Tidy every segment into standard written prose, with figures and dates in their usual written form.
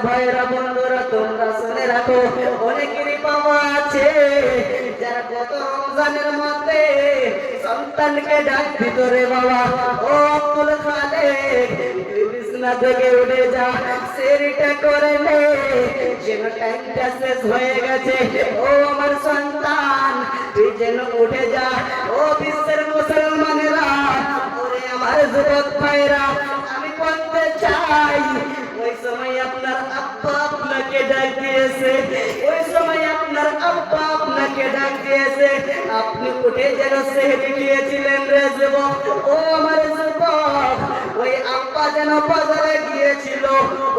ভাইরা বন্ধুরা তোমরা শুনে রাখো, অনেকেরই বাবা আছে যারা গত রমজানের মধ্যে সন্তানকে ডাক ভিতরে বাবা ও আব্দুল খালেক তুই বিছানা থেকে উঠে যা, সেরিটা করে নে, যেন টাইমটা শেষ হয়ে গেছে। ও আমার সন্তান তুই যেন উঠে যা। ও বিশ্বের মুসলমানেরা, ওরে আমার যুবক ভাইরা, আমি বলতে চাই ওই সময় আপনার আব্বা আপনাকে ডাক দিয়েছে, ওই সময় আপনার আব্বা আপনাকে ডাক দিয়েছে, আপনি উঠে যেন সেহরি গিয়েছিলেন রে যুবক। ও আমার যুবক, ওই আব্বা যেন বাজারে গিয়েছিল,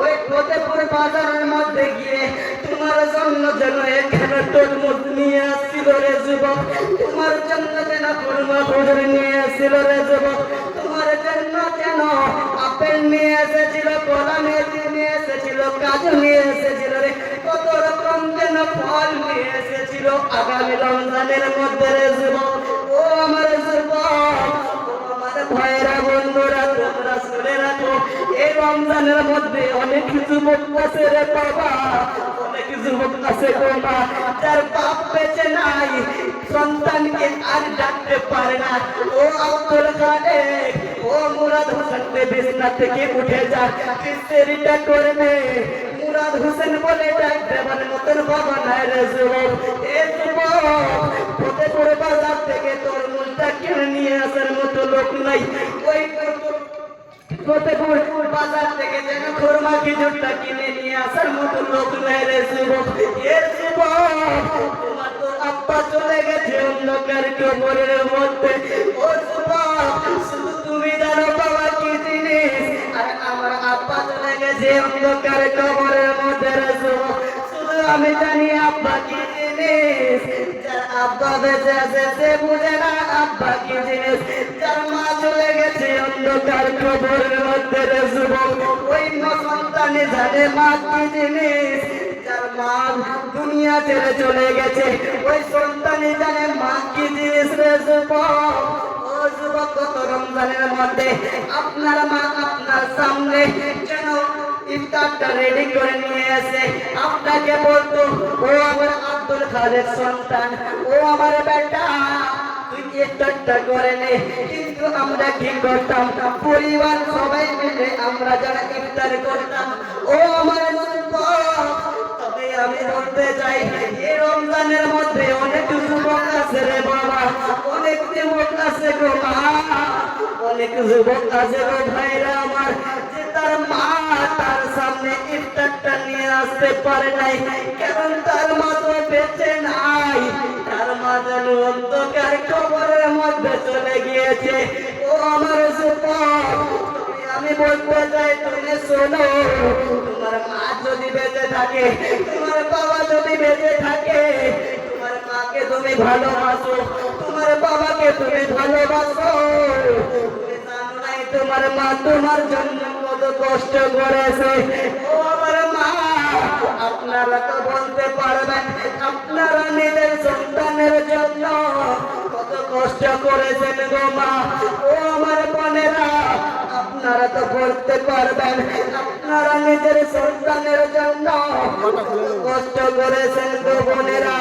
ওই ফতেপুর বাজারের মধ্যে গিয়ে তোমার জন্য যেন এখানে তরমুজ নিয়ে আসছিল রে যুবক, তোমার জন্য যেন খুরমা খুজুর নিয়ে আসছিল রে যুবক, তোমার জন্য যেন আপেল নিয়ে এসেছিল, কলা নিয়ে এসেছিল, কাজু নিয়ে এসেছিল রে, কত রকম যেন ফল নিয়ে এসেছিল আগামী রমজানের মধ্যে রে যুবক। ও আমার যুবক, ও আমার ভাইরা বন্ধুরা তোমরা শুনে রাখো, এই রমজানের মধ্যে অনেক যুবক আছে রে বাবা, অনেক যুবক আছে গো মা, যার বাপ বেঁচে নাই, সন্তানকে আর ডাকতে পারে না। ও আব্দুল খালেক, ও মুরাদ হোসেন বিছানা থেকে উঠে যা, সেরিটা করে নে। মুরাদ হোসেন বলে ডাক দেবার মতন বাবা নাই রে যুবক। এ যুবক, ফতেপুর বাজার থেকে তরমুজটা কিনে নিয়ে আসার মতো লোক নাই, ওই ফতেপুর বাজার থেকে যেন খুরমা খেজুরটা কিনে নিয়ে আসার মতো লোক নাই রে যুবক। এ যুবক, তোমার তো আব্বা চলে গেছে অন্ধকার কবরের মধ্যে। ও যুবক, শুধু তুমি জানো বাবা কি জিনিস, আর আমার আব্বা চলে গেছে অন্ধকার কবরের মধ্যে রে যুবক। শুধু আমি জানি আব্বা কি জিনিস, যার আব্বা বেঁচে আছে সে বুঝে না আব্বা কি জিনিস, যার মা চলে গেছে অন্ধকার কবরের মধ্যে রে যুবক, ওই সন্তানে জানে মা কি জিনিস, যার মা দুনিয়া ছেড়ে চলে গেছে ওই সন্তানে জানে মা কি জিনিস রে যুবক। ও যুবক, গত রমজানের মধ্যে আপনার মা আপনার সামনে যেন ইফতারটা রেডি করে নিয়ে এসে আপনাকে বলতো, ও আমার আব্দুল খালেক সন্তান, ও আমার বেটা তুই ইফতারটা করে নে। কিন্তু আমরা কি করতাম, পরিবার সবাই মিলে আমরা যারা ইফতার করতাম। ও আমার যুবক, তবে আমি বলতে চাই এই রমজানের মধ্যে অনেক যুবক আছে রে বাবা, অনেক যুবক আছে গো মা, অনেক যুবক আছে গো ভাইরা আমার, যে তার মা তার সামনে ইফতারটা নিয়ে আসতে পারে নাই, কারণ তার মা তো বেঁচে নাই, তার মা যেন অন্ধকার কবরের মধ্যে চলে গিয়েছে। ও আমার যুবক, আমি বলতে চাই তুমি শোনো, তোমার মা যদি বেঁচে থাকে, তোমার বাবা যদি বেঁচে থাকে, তোমার মাকে তুমি ভালোবাসো, তোমার বাবাকে তুমি ভালোবাসো, তুমি জানো নাই তোমার মা তোমার জন্য কত কষ্ট করেছে। ও আমার মা, আপনারা তো বলতে পারবেন আপনারা নিজের সন্তানের জন্য কত কষ্ট করেছেন গো মা। ও আমার বোনেরা, আপনারা তো বলতে পারবেন আপনারা নিজের সন্তানের জন্য কষ্ট করেছেন গো বোনেরা।